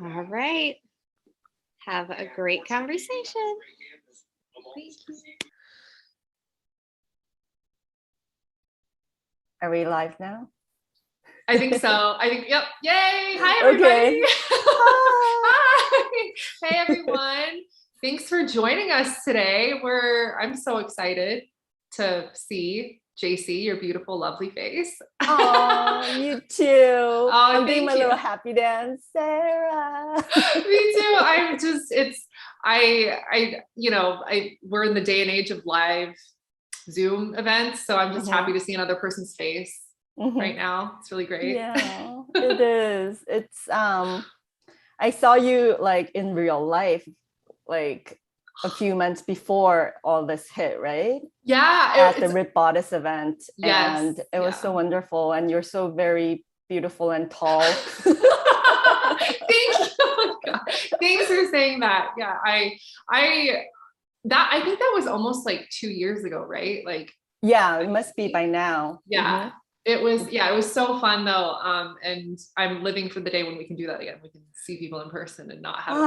All right. Have a great conversation. Thank you. Are we live now? I think so. Yep. Yay. Hi, everybody. Okay. Hi. Hey, everyone. Thanks for joining us today. I'm so excited to see Jayci, your beautiful, lovely face. Oh, you too. Oh, I'm doing my thank you. little happy dance, Sarah. Me too. We're in the day and age of live Zoom events. So I'm just happy to see another person's face right now. It's really great. Yeah, it is. It's I saw you like in real life, like a few months before all this hit, right? Yeah. At the Rip Bodice event. Yes. And it was so wonderful. And you're so very beautiful and tall. Thank you. Oh my God. Thanks for saying that. Yeah. I think that was almost like 2 years ago, right? Like, yeah, it must be by now. Yeah. It was so fun though. And I'm living for the day when we can do that again. We can see people in person and not have it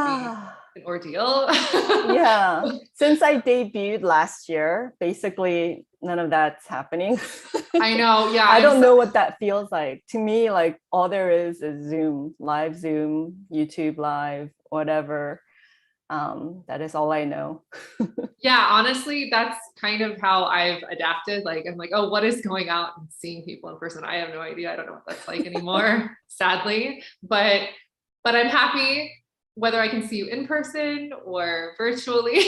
be an ordeal. Yeah. Since I debuted last year, basically none of that's happening. I know. Yeah. I don't know what that feels like. To me, like all there is Zoom, live Zoom, YouTube live, whatever. That is all I know. Yeah, honestly, that's kind of how I've adapted. Like, I'm like, oh, what is going out and seeing people in person? I have no idea. I don't know what that's like anymore, sadly. But I'm happy whether I can see you in person or virtually.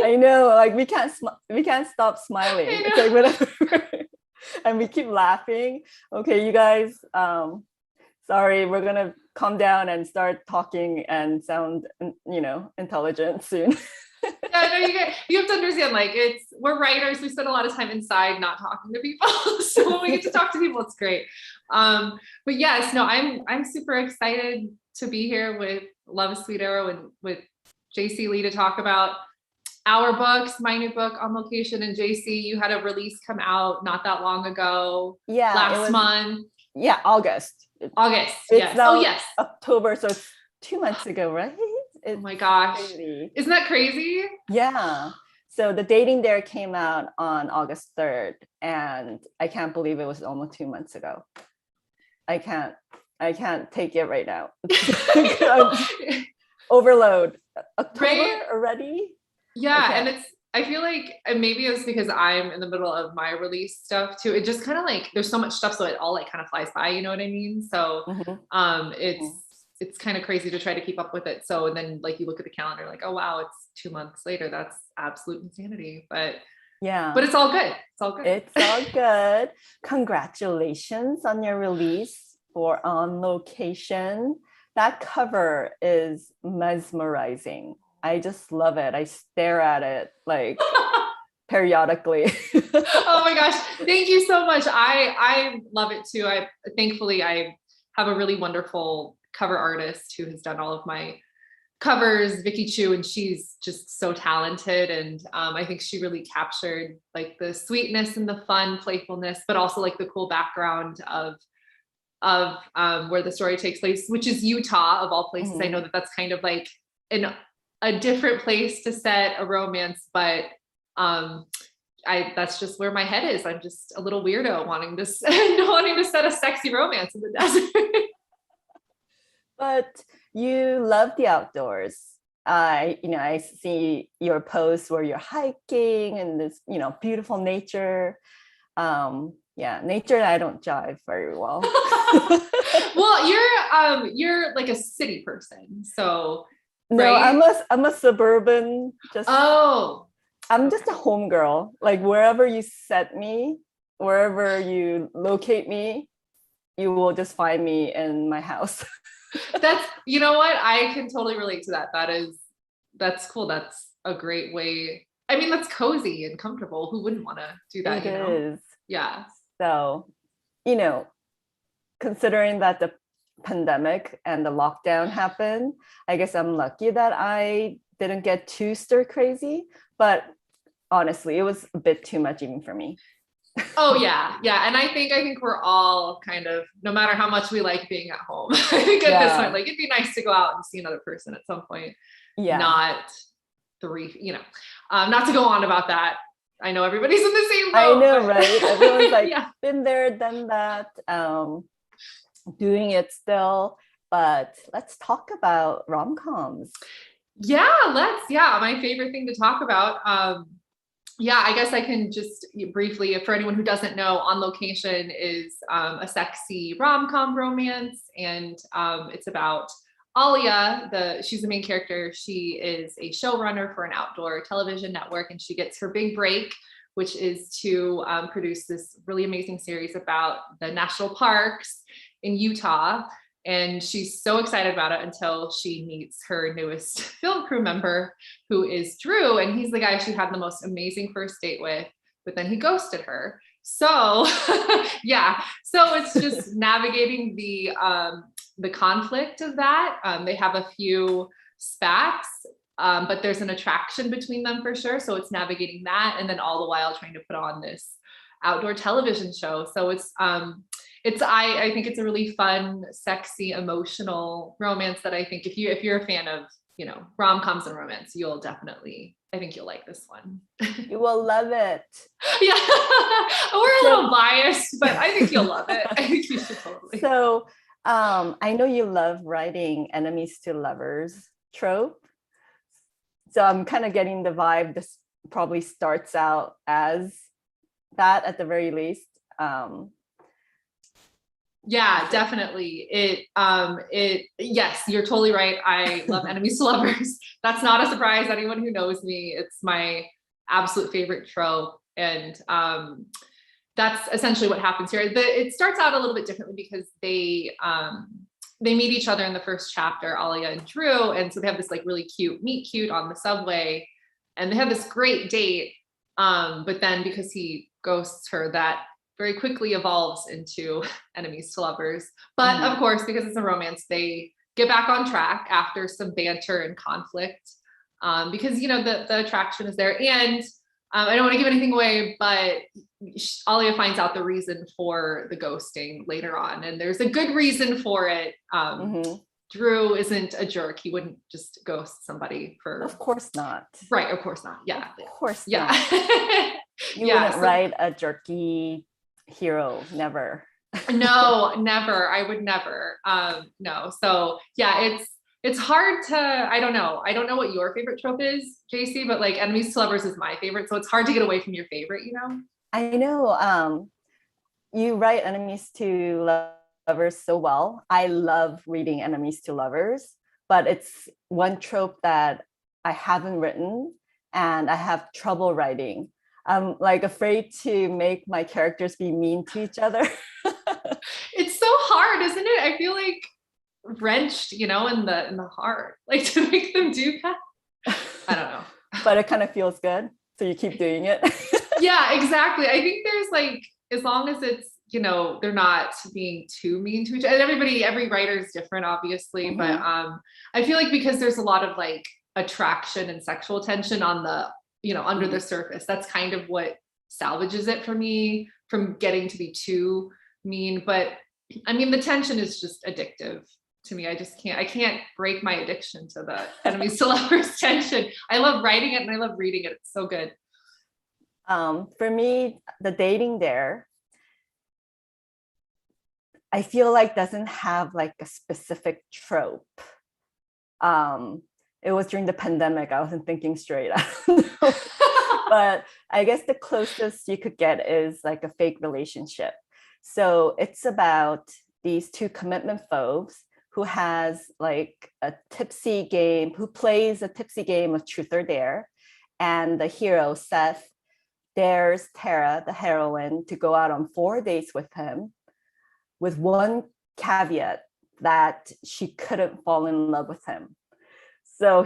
I know, like we can't stop smiling. It's like whatever. And we keep laughing. Okay, you guys, sorry, we're gonna calm down and start talking and sound, intelligent soon. Yeah, no, you have to understand, like we're writers, we spend a lot of time inside not talking to people. So when we get to talk to people, it's great. But yes, no, I'm super excited to be here with Love Sweet Arrow and with Jayci Lee to talk about our books, my new book, On Location. And Jayci, you had a release come out not that long ago. Yeah. Last month. Yeah, August. Yes. Now yes. October, so it's 2 months ago, right? Oh my gosh. Crazy. Isn't that crazy? Yeah. So the Dating Dare came out on August 3rd, and I can't believe it was almost 2 months ago. I can't take it right now. Overload. October already? Yeah. And I feel like maybe it's because I'm in the middle of my release stuff too. It just kind of like, there's so much stuff, so it all like kind of flies by, you know what I mean? So it's kind of crazy to try to keep up with it. So, and then like you look at the calendar, like, oh wow, it's 2 months later. That's absolute insanity. But yeah, but it's all good. It's all good. It's all good. Congratulations on your release for On Location. That cover is mesmerizing. I just love it. I stare at it like periodically. Oh my gosh. Thank you so much. I love it too. Thankfully I have a really wonderful cover artist who has done all of my covers, Vicky Chu, and she's just so talented. And I think she really captured like the sweetness and the fun playfulness, but also like the cool background of where the story takes place, which is Utah of all places. I know that that's kind of like a different place to set a romance, but that's just where my head is. I'm just a little weirdo wanting to set a sexy romance in the desert. But you love the outdoors. I see your posts where you're hiking and this, beautiful nature. Nature I don't jive very well. Well, you're like a city person, so no, right? I'm a suburban. I'm just a home girl. Like wherever you set me, wherever you locate me, you will just find me in my house. That's, you know what? I can totally relate to that. That's cool. That's a great way. I mean, that's cozy and comfortable. Who wouldn't want to do that? It is. Yeah. So, considering that the pandemic and the lockdown happened, I guess I'm lucky that I didn't get too stir crazy, but honestly, it was a bit too much even for me. Oh yeah, yeah. And I think we're all kind of, no matter how much we like being at home, I think at this point, like it'd be nice to go out and see another person at some point. Yeah. Not not to go on about that. I know everybody's in the same boat. I know, right? Everyone's like yeah. been there, done that, doing it still. But let's talk about rom-coms. Yeah, my favorite thing to talk about. I guess I can just briefly, for anyone who doesn't know, On Location is a sexy rom-com romance, and it's about Alia. She's the main character. She is a showrunner for an outdoor television network, and she gets her big break, which is to produce this really amazing series about the national parks in Utah. And she's so excited about it until she meets her newest film crew member, who is Drew. And he's the guy she had the most amazing first date with, but then he ghosted her. So yeah, so it's just navigating the conflict of that. They have a few spats, but there's an attraction between them for sure. So it's navigating that, and then all the while trying to put on this outdoor television show. So I think it's a really fun, sexy, emotional romance that I think if you're a fan of, rom-coms and romance, I think you'll like this one. You will love it. Yeah, we're a little biased, but I think you'll love it. I think you should totally. So I know you love writing enemies to lovers trope. So I'm kind of getting the vibe this probably starts out as that at the very least. Yeah, definitely. Yes, you're totally right. I love enemies to lovers. That's not a surprise. Anyone who knows me, it's my absolute favorite trope. And that's essentially what happens here. It starts out a little bit differently because they meet each other in the first chapter, Alia and Drew. And so they have this like really cute meet cute on the subway, and they have this great date. But then because he ghosts her, that very quickly evolves into enemies to lovers. But of course, because it's a romance, they get back on track after some banter and conflict, because the attraction is there. And I don't want to give anything away, but Alia finds out the reason for the ghosting later on, and there's a good reason for it. Drew isn't a jerk. He wouldn't just ghost somebody for. Of course not. Right. Of course not. Yeah. Of course yeah. not. You wouldn't write a jerky hero, never. No, never. I would never. No. So yeah, it's hard to, I don't know what your favorite trope is, Jayci, but like enemies to lovers is my favorite. So it's hard to get away from your favorite, I know. You write enemies to lovers so well. I love reading enemies to lovers, but it's one trope that I haven't written and I have trouble writing. I'm like afraid to make my characters be mean to each other. It's so hard, isn't it? I feel like wrenched, in the heart, like to make them do that. I don't know. But it kind of feels good. So you keep doing it. Yeah, exactly. I think there's like, as long as it's, they're not being too mean to each other. And every writer is different, obviously. But I feel like because there's a lot of like attraction and sexual tension on the, under the surface, that's kind of what salvages it for me from getting to be too mean. But I mean, the tension is just addictive to me. I can't break my addiction to the enemies to lovers tension. I love writing it and I love reading it. It's so good. For me, the dating there, I feel like doesn't have like a specific trope. It was during the pandemic. I wasn't thinking straight. I don't know. But I guess the closest you could get is like a fake relationship. So it's about these two commitment phobes who has like a tipsy game, who plays a tipsy game of truth or dare. And the hero, Seth, dares Tara, the heroine, to go out on 4 dates with him, with one caveat that she couldn't fall in love with him. So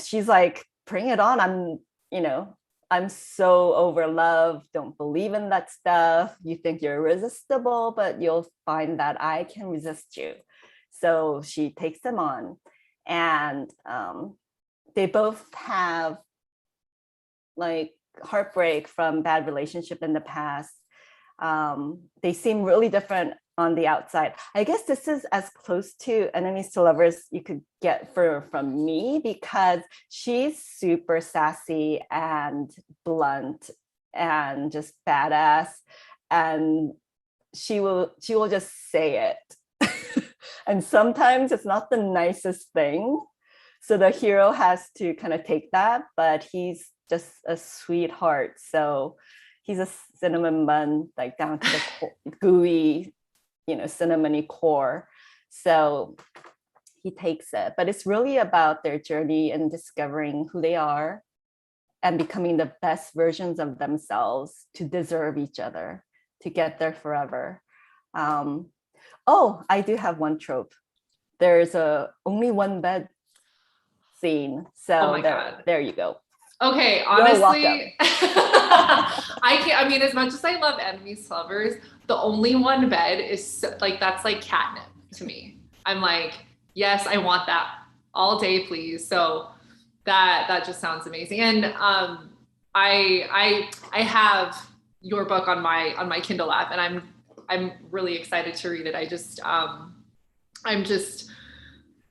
she's like, bring it on. I'm so over love. Don't believe in that stuff. You think you're irresistible, but you'll find that I can resist you. So she takes them on, and they both have like heartbreak from bad relationship in the past. They seem really different on the outside. I guess this is as close to enemies to lovers you could get from me, because she's super sassy and blunt and just badass, and she will just say it. And sometimes it's not the nicest thing, so the hero has to kind of take that, but he's just a sweetheart. So he's a cinnamon bun, like down to the gooey, cinnamony core. So he takes it, but it's really about their journey and discovering who they are and becoming the best versions of themselves to deserve each other, to get there forever. I do have one trope. There's only one bed scene. So Oh my God. there you go. Okay, honestly, I mean, as much as I love enemies to lovers, the only one bed is that's like catnip to me. I'm like, yes, I want that all day, please. So that just sounds amazing. And I have your book on my Kindle app, and I'm really excited to read it.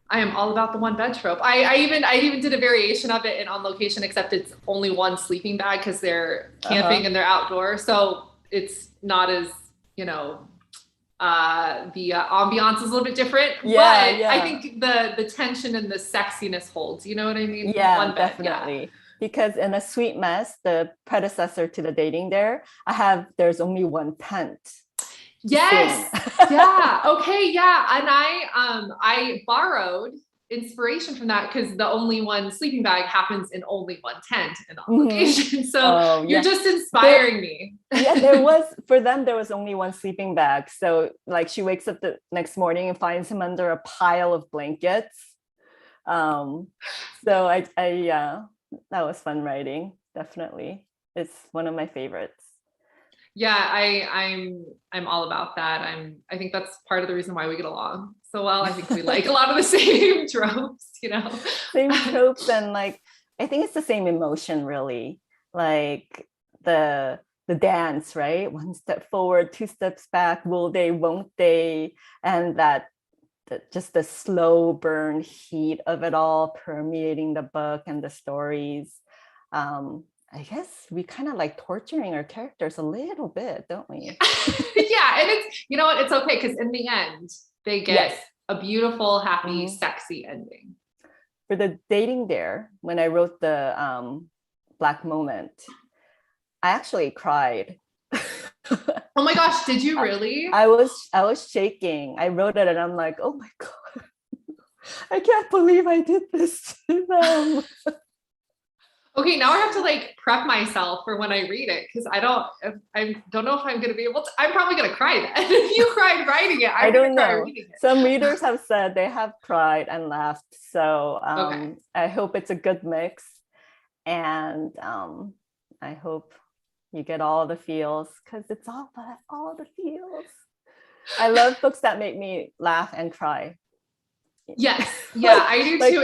I am all about the one bed trope. I even did a variation of it in On Location, except it's only one sleeping bag because they're camping and they're outdoors. So it's not as, the ambiance is a little bit different. Yeah, but yeah. I think the tension and the sexiness holds, you know what I mean? Yeah, one bed, definitely. Yeah. Because in A Sweet Mess, the predecessor to the Dating Dare, there's only one tent. Yes. Yeah. Okay. Yeah. And I borrowed inspiration from that because the only one sleeping bag happens in only one tent in On Location. So you're just inspiring me. Yeah, for them, there was only one sleeping bag. So like she wakes up the next morning and finds him under a pile of blankets. So that was fun writing. Definitely. It's one of my favorites. Yeah, I'm all about that. I think that's part of the reason why we get along so well. I think we like a lot of the same tropes, Same tropes, and like I think it's the same emotion, really. Like the dance, right? One step forward, two steps back. Will they? Won't they? And just the slow burn heat of it all permeating the book and the stories. I guess we kind of like torturing our characters a little bit, don't we? Yeah, and it's, you know what, it's okay, because in the end, they get a beautiful, happy, sexy ending. For the Dating Dare, when I wrote the Black Moment, I actually cried. Oh my gosh, did you really? I was shaking. I wrote it and I'm like, oh my God, I can't believe I did this to them. Okay, now I have to like prep myself for when I read it, because I don't know if I'm going to be able to. I'm probably going to cry then. If you cried writing it, I don't know. Some readers have said they have cried and laughed. So I hope it's a good mix, and I hope you get all the feels, because it's all about all the feels. I love books that make me laugh and cry. Yes, yeah, I do too.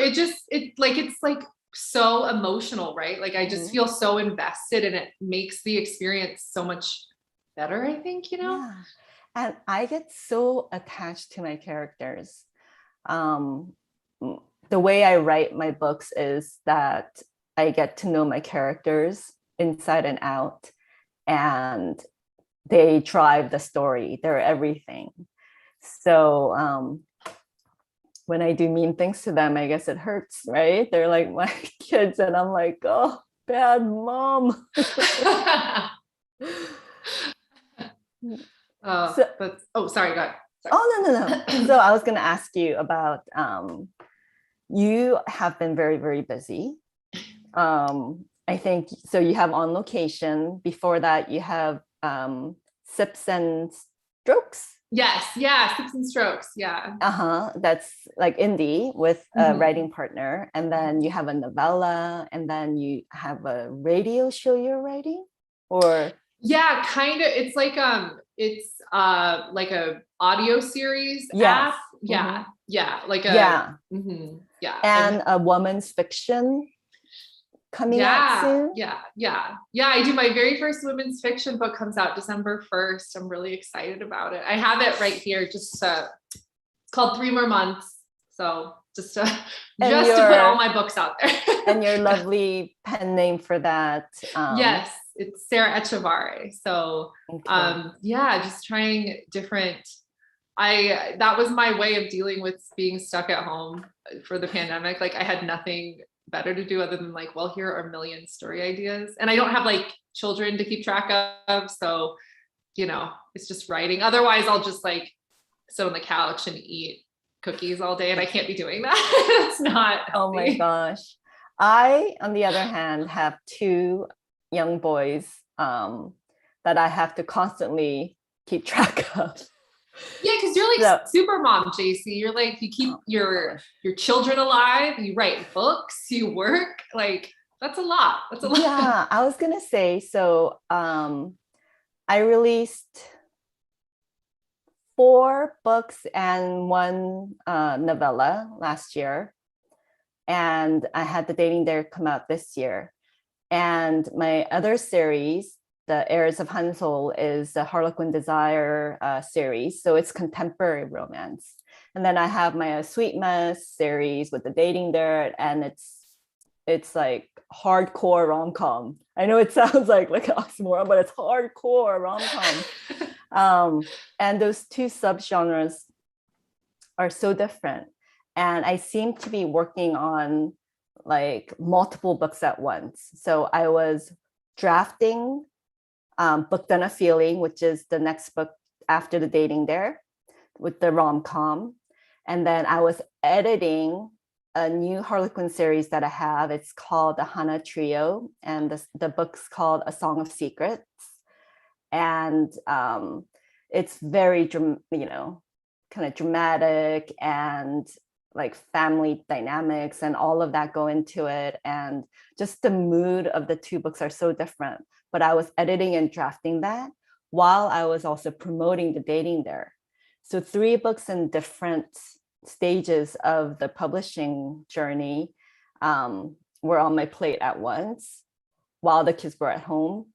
It's like so emotional, right? Like I just feel so invested, and it makes the experience so much better, I think, Yeah. And I get so attached to my characters. The way I write my books is that I get to know my characters inside and out, and they drive the story. They're everything. So when I do mean things to them, I guess it hurts, right? They're like my kids, and I'm like, oh, bad mom. Sorry, go ahead. Sorry. Oh, no. So I was going to ask you about, you have been very, very busy. I think, so you have On Location. Before that, you have Sips and Strokes. Yes, yeah, Sips and Strokes, yeah. That's like indie with a writing partner. And then you have a novella, and then you have a radio show you're writing, or? Yeah, kind of. It's like a audio series app. Yeah, yeah, like a and a woman's fiction coming out soon? Yeah. I do. My very first women's fiction book comes out December 1st. I'm really excited about it. I have it right here. Just it's called 3 More Months. So just to put all my books out there. And your lovely pen name for that. Yes, it's Sarah Echavarre. So just trying different. That was my way of dealing with being stuck at home for the pandemic. Like I had nothing better to do other than like, well, here are a million story ideas. And I don't have like children to keep track of. So, it's just writing. Otherwise I'll just like sit on the couch and eat cookies all day, and I can't be doing that. It's not healthy. Oh my gosh. I, on the other hand, have 2 young boys that I have to constantly keep track of. Yeah, because you're like super mom, Jayci. You're like, you keep your children alive, you write books, you work. Like that's a lot. Yeah, I was gonna say, so I released 4 books and 1 novella last year. And I had The Dating Dare come out this year. And my other series, The Heirs of Hansol, is the Harlequin Desire series. So it's contemporary romance. And then I have my Sweet Mess series with The Dating Dare, and it's like hardcore rom-com. I know it sounds like an oxymoron, but it's hardcore rom-com. And those 2 subgenres are so different. And I seem to be working on like multiple books at once. So I was drafting Book Done a Feeling, which is the next book after The Dating Dare with the rom-com. And then I was editing a new Harlequin series that I have. It's called the Hana Trio, and the book's called A Song of Secrets. And it's very, kind of dramatic, and like family dynamics and all of that go into it. And just the mood of the 2 books are so different. But I was editing and drafting that while I was also promoting The Dating Dare. So 3 books in different stages of the publishing journey were on my plate at once while the kids were at home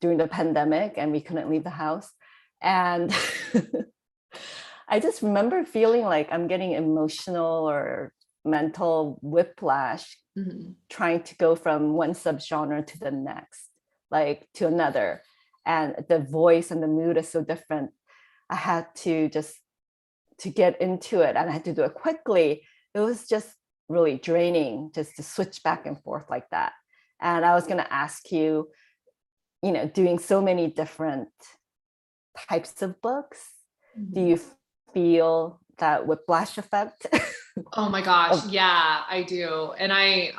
during the pandemic and we couldn't leave the house. And I just remember feeling like I'm getting emotional or mental whiplash trying to go from one subgenre to the next, like to another. And the voice and the mood is so different. I had to get into it, and I had to do it quickly. It was just really draining just to switch back and forth like that. And I was going to ask you, doing so many different types of books, do you feel that whiplash effect? Oh my gosh. Yeah, I do. And I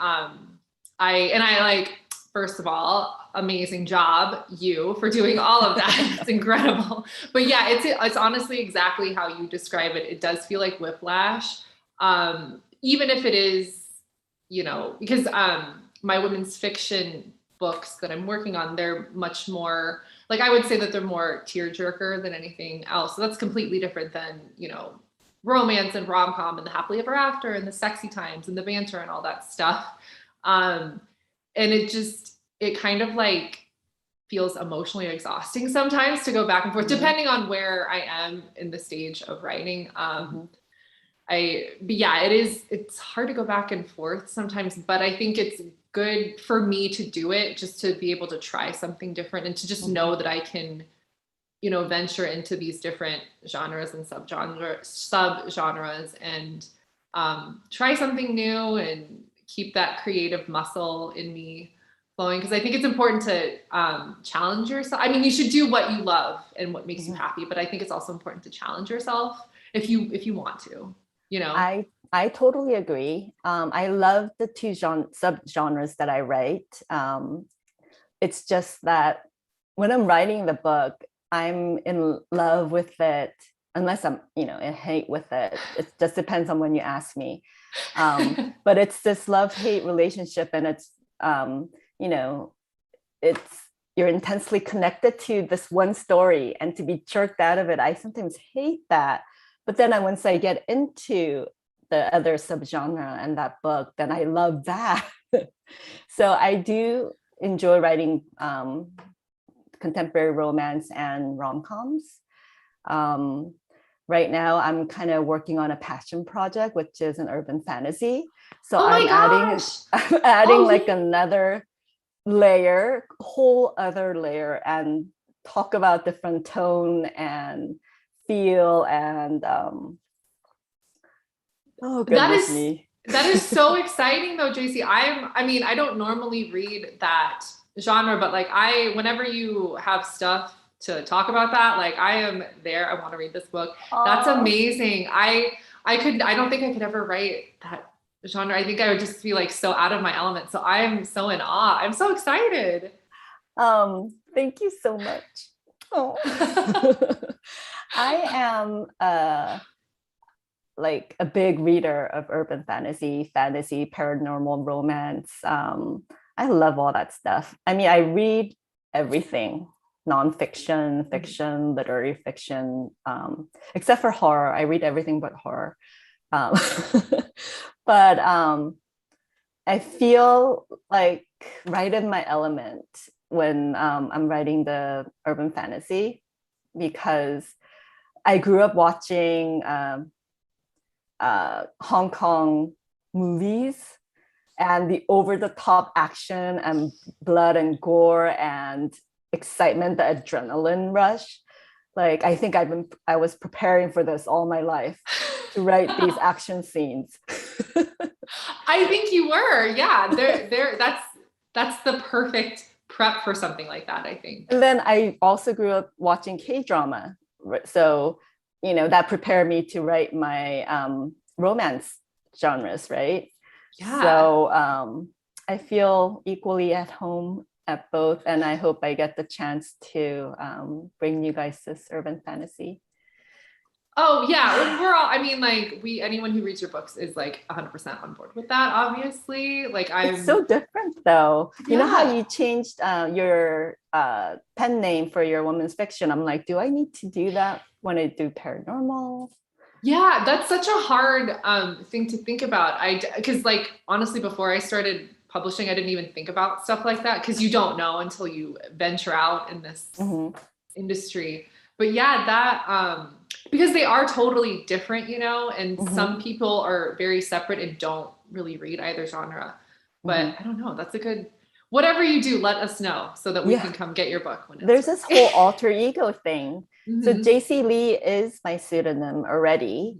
like, first of all, amazing job, you, for doing all of that. It's incredible. But yeah, it's honestly exactly how you describe it. It does feel like whiplash. Even if it is, because my women's fiction books that I'm working on, they're much more, like I would say that they're more tearjerker than anything else. So that's completely different than, romance and rom-com and the happily ever after and the sexy times and the banter and all that stuff. And it kind of like feels emotionally exhausting sometimes to go back and forth, depending on where I am in the stage of writing. It's hard to go back and forth sometimes, but I think it's good for me to do it just to be able to try something different and to just know that I can, venture into these different genres and subgenres and try something new and keep that creative muscle in me flowing. Because I think it's important to challenge yourself. I mean, you should do what you love and what makes you happy, but I think it's also important to challenge yourself if you want to, I totally agree. I love the 2 subgenres that I write. It's just that when I'm writing the book, I'm in love with it, unless I'm, in hate with it. It just depends on when you ask me. But it's this love-hate relationship, and it's, you're intensely connected to this one story, and to be jerked out of it, I sometimes hate that. But then once I get into the other subgenre and that book, then I love that. So I do enjoy writing contemporary romance and rom-coms. Right now, I'm kind of working on a passion project, which is an urban fantasy. So Oh my I'm gosh. adding Oh, like yeah. another layer, whole other layer, and talk about different tone and feel and oh That goodness is me. that is so exciting though, JC. I mean, I don't normally read that genre, but like whenever you have stuff to talk about that, like I am there. I want to read this book. That's Oh, amazing. I don't think I could ever write that genre. I think I would just be like so out of my element. So I am so in awe. I'm so excited. thank you so much. Oh. I am like a big reader of urban fantasy, paranormal romance. I love all that stuff. I mean, I read everything, nonfiction, fiction, literary fiction, except for horror. I read everything but horror. Um, but I feel like right in my element when I'm writing the urban fantasy because I grew up watching Hong Kong movies and the over-the-top action and blood and gore and excitement, the adrenaline rush. Like I think I was preparing for this all my life to write these action scenes. I think you were. Yeah. That's the perfect prep for something like that, I think. And then I also grew up watching K-drama. So, that prepared me to write my romance genres, right? Yeah. So I feel equally at home at both. And I hope I get the chance to bring you guys this urban fantasy. Oh yeah, we're all. I mean, like anyone who reads your books is like 100% on board with that. Obviously, like It's so different though. You know how Yeah. you changed your pen name for your women's fiction? I'm like, do I need to do that when I do paranormal? Yeah, that's such a hard thing to think about. Because like honestly, before I started publishing, I didn't even think about stuff like that because you don't know until you venture out in this Mhm. industry. But yeah, that because they are totally different, and some people are very separate and don't really read either genre. But I don't know. That's a good whatever you do, let us know so that we Yeah. can come get your book when it's There's this whole alter ego thing. So Mhm. Jayci Lee is my pseudonym already.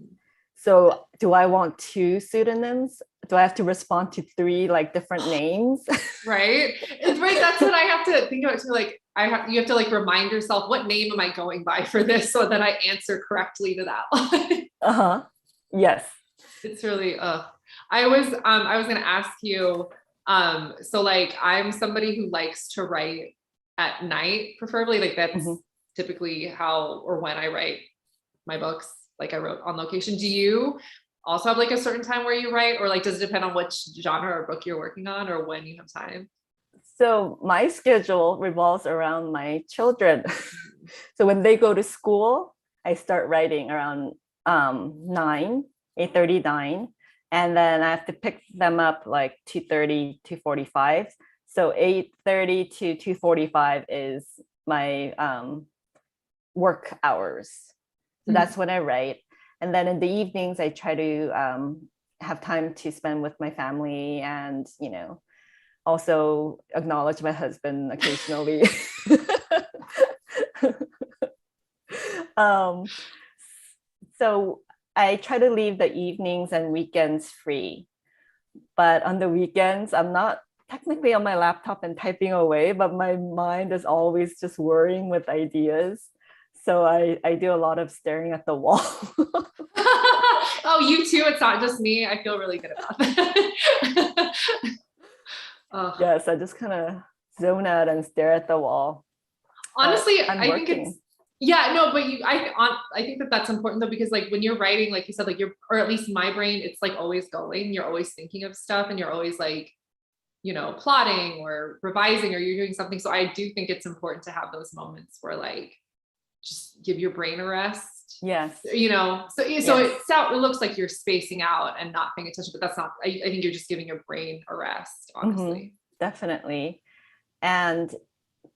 So do I want two pseudonyms? Do I have to respond to three like different names? Right? It's right. That's what I have to think about too. Like you have to like remind yourself, what name am I going by for this so that I answer correctly to that one. Uh-huh. Yes. It's really I was gonna ask you, so like I'm somebody who likes to write at night, preferably. Like that's typically how or when I write my books. Like I wrote on location. Do you also have like a certain time where you write, or like does it depend on which genre or book you're working on or when you have time? So my schedule revolves around my children. So when they go to school, I start writing around 9, 8:30, 9. And then I have to pick them up like 2:30, 2:45. So 8:30 to 2:45 is my work hours. So that's when I write. And then in the evenings, I try to have time to spend with my family and, also acknowledge my husband occasionally. um, so I try to leave the evenings and weekends free. But on the weekends, I'm not technically on my laptop and typing away, but my mind is always just worrying with ideas. So I do a lot of staring at the wall. Oh, you too. It's not just me. I feel really good about that. Yes, I just kind of zone out and stare at the wall. Honestly, I'm I working. think it's yeah, no, but I think that that's important though, because like when you're writing, like you said, like or at least my brain, it's like always going. You're always thinking of stuff, and you're always like, plotting or revising, or you're doing something. So I do think it's important to have those moments where like just give your brain a rest. rest. Yes. You know, so Yes. it looks like you're spacing out and not paying attention, but that's not, I think you're just giving your brain a rest, honestly. Definitely. And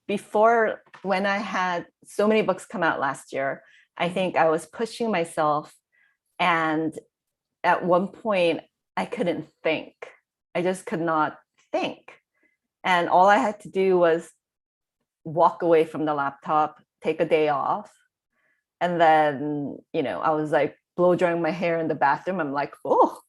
before, when I had so many books come out last year, I think I was pushing myself, and at one point I couldn't think. I just could not think. And all I had to do was walk away from the laptop, take a day off. And then, you know, I was like blow drying my hair in the bathroom. I'm like, oh,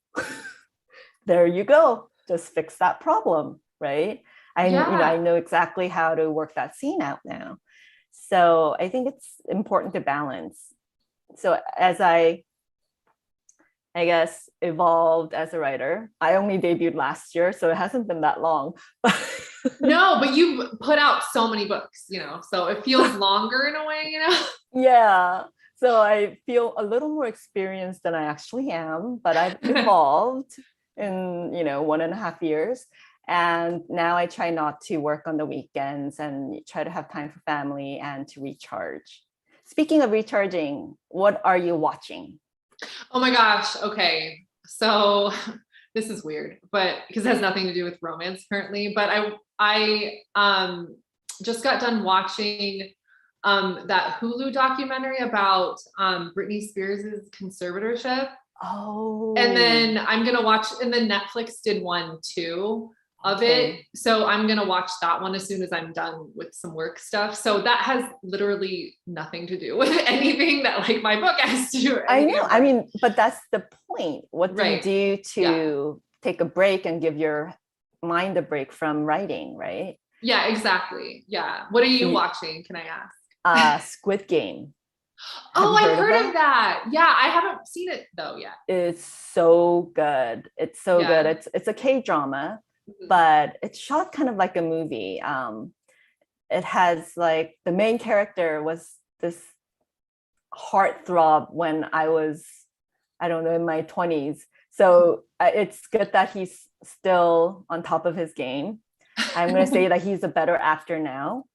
there you go. Just fix that problem, right? I know exactly how to work that scene out now. So I think it's important to balance. So as I guess, evolved as a writer. I only debuted last year, so it hasn't been that long. No, but you've put out so many books, you know, so it feels longer in a way, you know? Yeah. So I feel a little more experienced than I actually am, but I've evolved in, 1.5 years. And now I try not to work on the weekends and try to have time for family and to recharge. Speaking of recharging, what are you watching? Oh my gosh. Okay. So this is weird, but because it has nothing to do with romance currently, but I just got done watching that Hulu documentary about Britney Spears's conservatorship. Oh. And then I'm going to watch, and then Netflix did one too of it. So I'm going to watch that one as soon as I'm done with some work stuff. So that has literally nothing to do with anything that like my book has to do. I know. I mean, but that's the point. What do you Right. do to take a break and give your mind a break from writing, right? Yeah, exactly. Yeah. What are you watching? Can I ask? Squid Game. Oh, I've heard of that. Yeah, I haven't seen it though yet. It's so good. It's so good. It's a K-drama, but it's shot kind of like a movie. It has like the main character was this heartthrob when I was, I don't know, in my 20s. So it's good that he's still on top of his game. I'm going to say that he's a better actor now.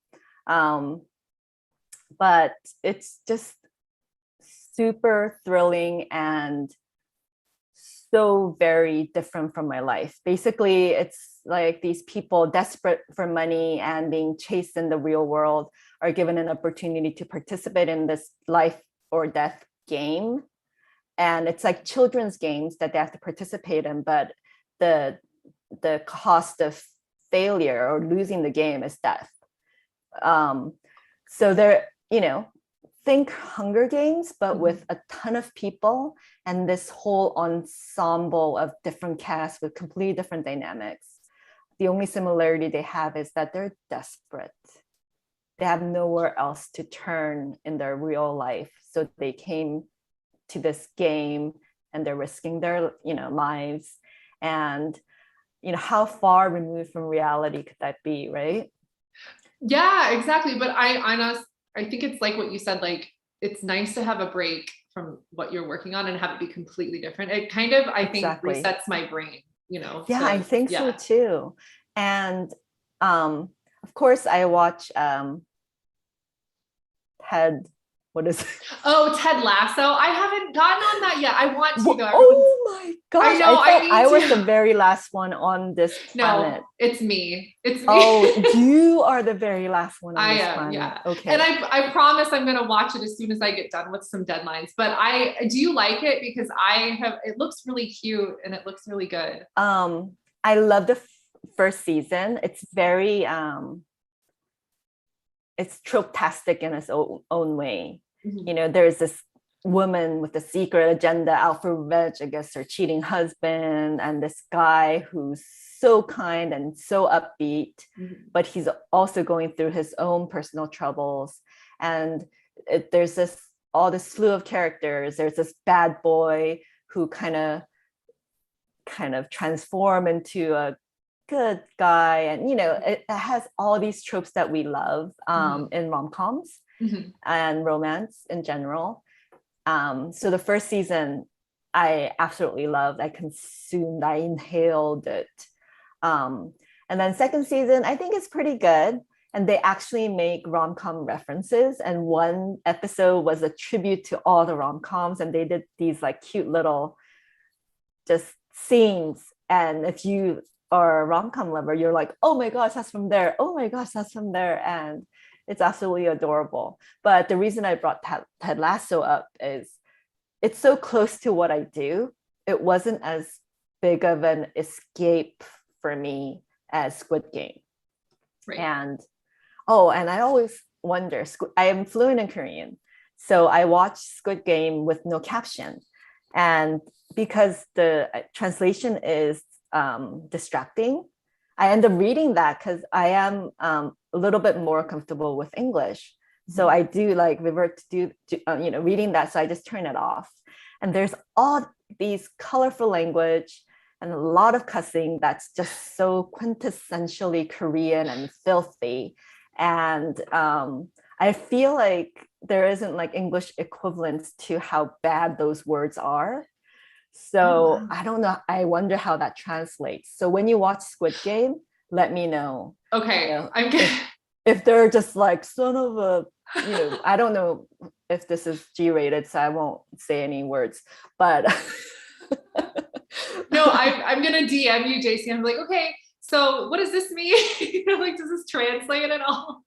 But it's just super thrilling and so very different from my life. Basically, it's like these people desperate for money and being chased in the real world are given an opportunity to participate in this life or death game. And it's like children's games that they have to participate in, but the cost of failure or losing the game is death. So they're, think Hunger Games, but with a ton of people and this whole ensemble of different casts with completely different dynamics. The only similarity they have is that they're desperate. They have nowhere else to turn in their real life. So they came to this game and they're risking their, lives. And, how far removed from reality could that be, right? Yeah, exactly. But I think it's like what you said, like, it's nice to have a break from what you're working on and have it be completely different. It kind of, I think, resets my brain, Yeah, I think so too. And of course I watch Ted, what is it? Oh, Ted Lasso. I haven't gotten on that yet. I want to though. Oh my gosh. I know, I was the very last one on this planet. No, it's me. It's me. Oh, you are the very last one on this planet. Yeah. Okay. And I promise I'm gonna watch it as soon as I get done with some deadlines. But do you like it? Because it looks really cute and it looks really good. I love the first season. It's very it's trope-tastic in its own way. There's this woman with a secret agenda out for revenge against her cheating husband, and this guy who's so kind and so upbeat, but he's also going through his own personal troubles. And there's all this slew of characters. There's this bad boy who kind of transform into a good guy, and it has all these tropes that we love in rom-coms and romance in general. So the first season I absolutely loved. I consumed, I inhaled it. And then second season I think it's pretty good. and they actually make rom-com references. And one episode was a tribute to all the rom-coms, and they did these like cute little just scenes. And if you are a rom-com lover, you're like, oh my gosh, that's from there. Oh my gosh, that's from there. And it's absolutely adorable. But the reason I brought Ted Lasso up is it's so close to what I do. It wasn't as big of an escape for me as Squid Game. Right. And I always wonder, I am fluent in Korean, so I watch Squid Game with no caption. And because the translation is distracting, I end up reading that because I am a little bit more comfortable with English. So I do like revert to reading that. So I just turn it off. And there's all these colorful language and a lot of cussing that's just so quintessentially Korean and filthy. And I feel like there isn't like English equivalents to how bad those words are. So I don't know. I wonder how that translates. So when you watch Squid Game, let me know. Okay. I'm good. If they're just like son of a, I don't know if this is G-rated, so I won't say any words, but no, I'm gonna DM you, Jayci. I'm like, okay, so what does this mean? Like, does this translate at all?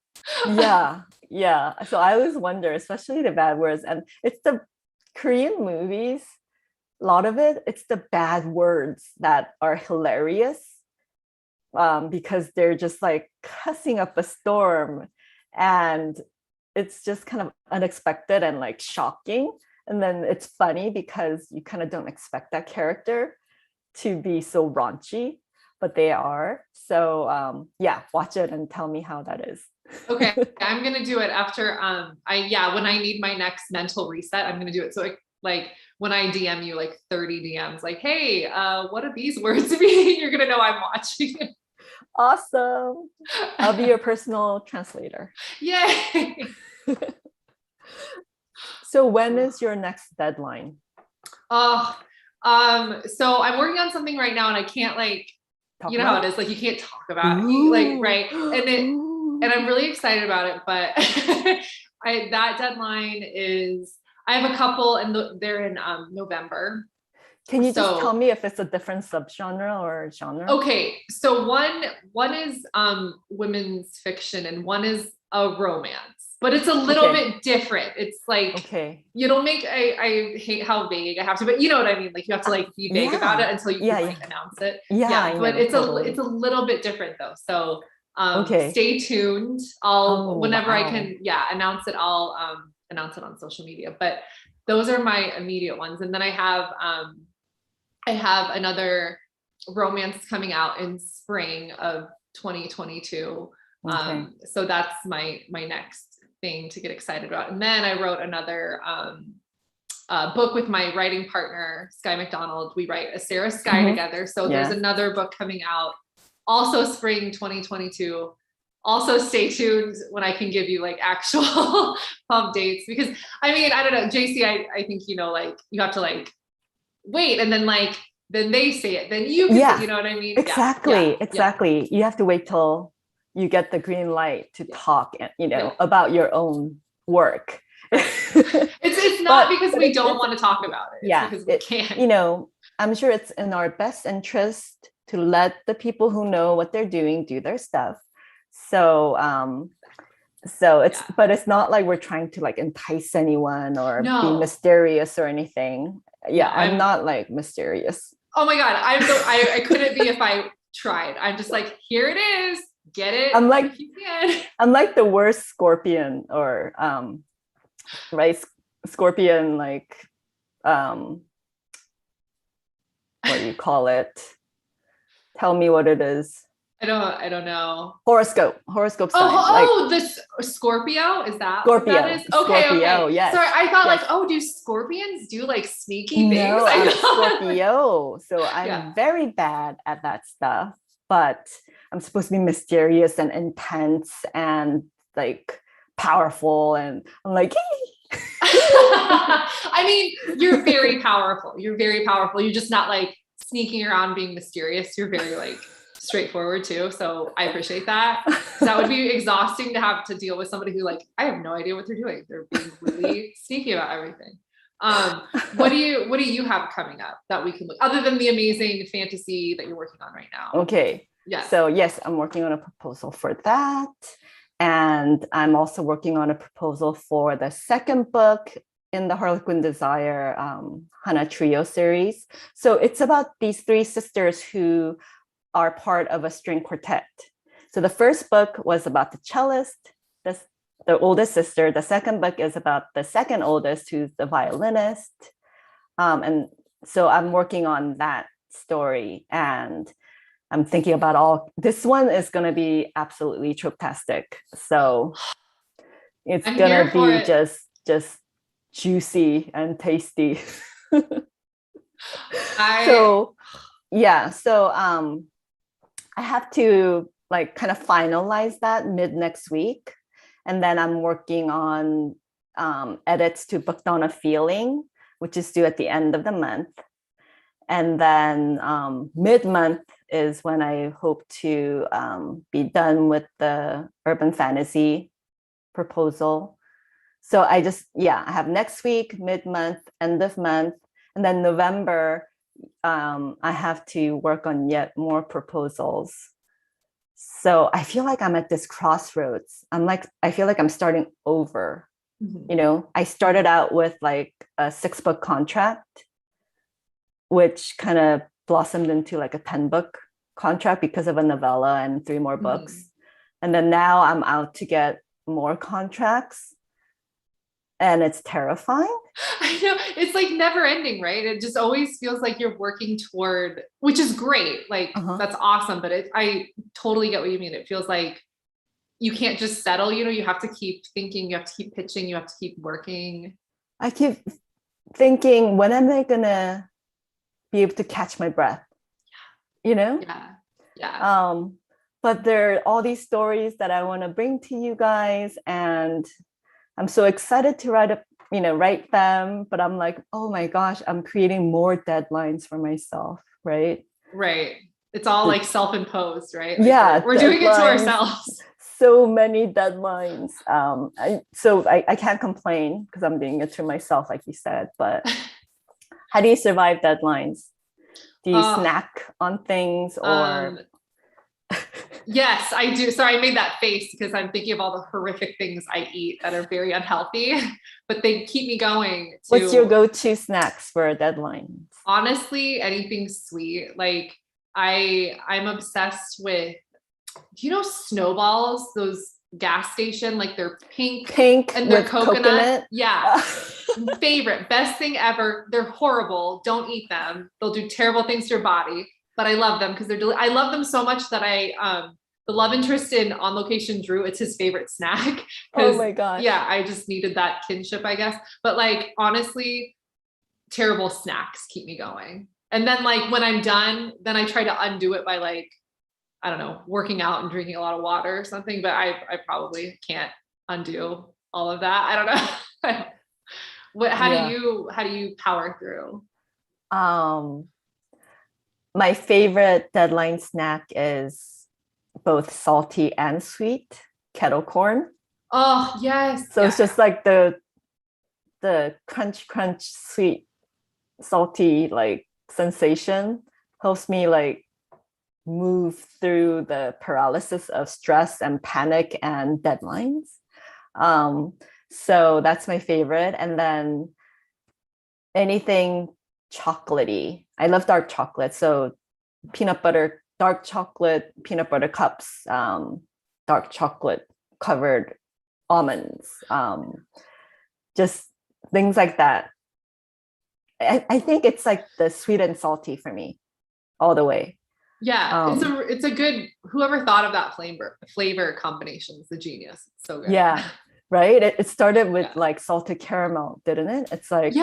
Yeah. So I always wonder, especially the bad words, and it's the Korean movies. A lot of it's the bad words that are hilarious, because they're just like cussing up a storm, and it's just kind of unexpected and like shocking. And then it's funny because you kind of don't expect that character to be so raunchy, but they are. So watch it and tell me how that is. Okay, I'm gonna do it after when I need my next mental reset, I'm gonna do it. So like when I DM you like 30 DMs, like, hey, what do these words mean? You're gonna know I'm watching it. Awesome. I'll be your personal translator. Yay. So when is your next deadline? So I'm working on something right now and I can't Talk how it is, like you can't talk about it, right? And I'm really excited about it, but that deadline is, I have a couple and they're in November. Can you just tell me if it's a different subgenre or genre? Okay, so one is women's fiction and one is a romance, but it's a little bit different. It's like, you don't make, I hate how vague I have to, but you know what I mean? Like you have to like be vague about it until you can announce it. But it's a little bit different though. So stay tuned. Whenever I can announce it, I'll announce it on social media. But those are my immediate ones. And then I have another romance coming out in spring of 2022. So that's my next thing to get excited about. And then I wrote another book with my writing partner, Sky McDonald. We write A Sarah Sky together. So there's another book coming out also spring 2022. Also stay tuned when I can give you like actual pub dates, because I mean, I don't know, Jayci, I think, like you have to like wait and then then they say it, then you can, you know what I mean? Exactly. You have to wait till you get the green light to talk, about your own work. It's not because we don't want to talk about it. It's because we can't. I'm sure it's in our best interest to let the people who know what they're doing do their stuff. So but it's not like we're trying to like entice anyone or be mysterious or anything. I'm not like mysterious. Oh my God. I couldn't be if I tried. I'm just like, here it is. Get it. I'm like the worst scorpion or scorpion, like what do you call it? Tell me what it is. I don't know. Horoscope sign. This Scorpio, is that Scorpio? What that is? Okay, Scorpio, yes. Sorry, I thought do scorpions do like sneaky things? No, I'm Scorpio, so I'm very bad at that stuff. But I'm supposed to be mysterious and intense and like powerful, and I'm like. I mean, you're very powerful. You're just not like sneaking around being mysterious. You're very like straightforward too. So I appreciate that. That would be exhausting to have to deal with somebody who like, I have no idea what they're doing. They're being really sneaky about everything. What do you have coming up that we can look, other than the amazing fantasy that you're working on right now? Okay. Yeah. So yes, I'm working on a proposal for that. And I'm also working on a proposal for the second book in the Harlequin Desire Hana Trio series. So it's about these three sisters who are part of a string quartet. So the first book was about the cellist, the oldest sister. The second book is about the second oldest, who's the violinist. And so I'm working on that story, and I'm thinking about this one is going to be absolutely trope-tastic. So it's going to be just juicy and tasty. So I have to like kind of finalize that mid next week. And then I'm working on edits to Book Down a Feeling, which is due at the end of the month. And then mid-month is when I hope to be done with the urban fantasy proposal. So I have next week, mid-month, end of month, and then November, I have to work on yet more proposals. So I feel like I'm at this crossroads. I feel like I'm starting over. You know, I started out with like a 6-book contract, which kind of blossomed into like a 10-book contract because of a novella and 3 more books. And then now I'm out to get more contracts. And it's terrifying. I know, it's like never ending, right? It just always feels like you're working toward, which is great. Like that's awesome. But I totally get what you mean. It feels like you can't just settle, you know, you have to keep thinking, you have to keep pitching, you have to keep working. I keep thinking, when am I gonna be able to catch my breath? You know? Yeah. But there are all these stories that I want to bring to you guys, and I'm so excited to write them, but I'm like, oh my gosh, I'm creating more deadlines for myself, right? Right. It's all like self-imposed, right? Like we're doing it to ourselves. So many deadlines. I can't complain because I'm doing it to myself, like you said, but how do you survive deadlines? Do you snack on things or... Yes, I do. Sorry, I made that face because I'm thinking of all the horrific things I eat that are very unhealthy, but they keep me going. What's your go-to snacks for deadlines? Honestly, anything sweet. Like I'm obsessed with, do you know Snowballs? Those gas station, like they're pink and they're coconut. Yeah. Favorite, best thing ever. They're horrible. Don't eat them. They'll do terrible things to your body. But I love them because I love them so much that the love interest in On Location Drew, it's his favorite snack. Oh my gosh. Yeah, I just needed that kinship, I guess. But like, honestly, terrible snacks keep me going. And then like when I'm done, then I try to undo it by like, I don't know, working out and drinking a lot of water or something, but I probably can't undo all of that. I don't know. How do you power through? My favorite deadline snack is both salty and sweet kettle corn. Oh, yes. So it's just like the crunch, sweet, salty like sensation helps me like move through the paralysis of stress and panic and deadlines. So that's my favorite. And then anything chocolatey. I love dark chocolate. So dark chocolate, peanut butter cups, dark chocolate covered almonds, just things like that. I think it's like the sweet and salty for me all the way. Yeah, it's a good, whoever thought of that flavor combination is a genius. It's so good. Yeah, right? It started with like salted caramel, didn't it? It's like,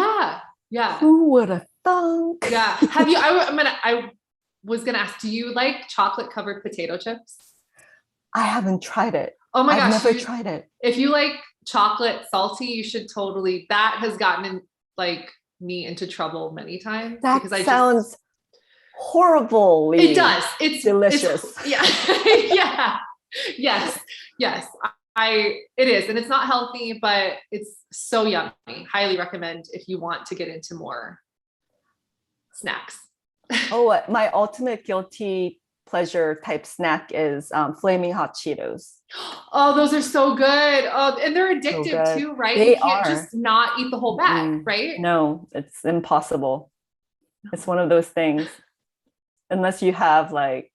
yeah. Who would have thunk? Yeah. Have you, I was going to ask, do you like chocolate covered potato chips? I haven't tried it. Oh my gosh. I've never tried it. If you like chocolate salty, you should totally, that has gotten me into trouble many times. That sounds horribly It does. It's delicious. Yeah. Yeah. Yes. Yes. It is. And it's not healthy, but it's so yummy. Highly recommend if you want to get into more snacks. Oh, my ultimate guilty pleasure type snack is flaming hot Cheetos. Oh, those are so good. Oh, and they're So addictive good. too, right? They You can't are. just not eat the whole bag, Mm, right? no, it's impossible. It's one of those things. Unless you have like,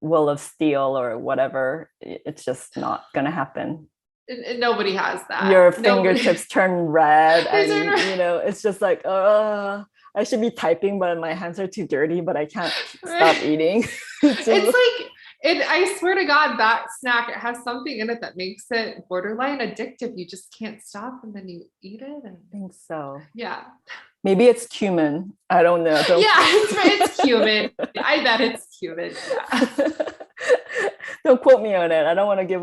will of steel or whatever, it's just not gonna happen. And nobody has that. Your Nobody- fingertips turn red They and turn red. it's just like I should be typing, but my hands are too dirty, but I can't stop eating. It's like I swear to God, that snack, it has something in it that makes it borderline addictive. You just can't stop, and then you eat it. And I think so. yeah. Maybe it's cumin. I don't know. Yeah, it's cumin. I bet it's cumin. Yeah. Don't quote me on it. I don't want to give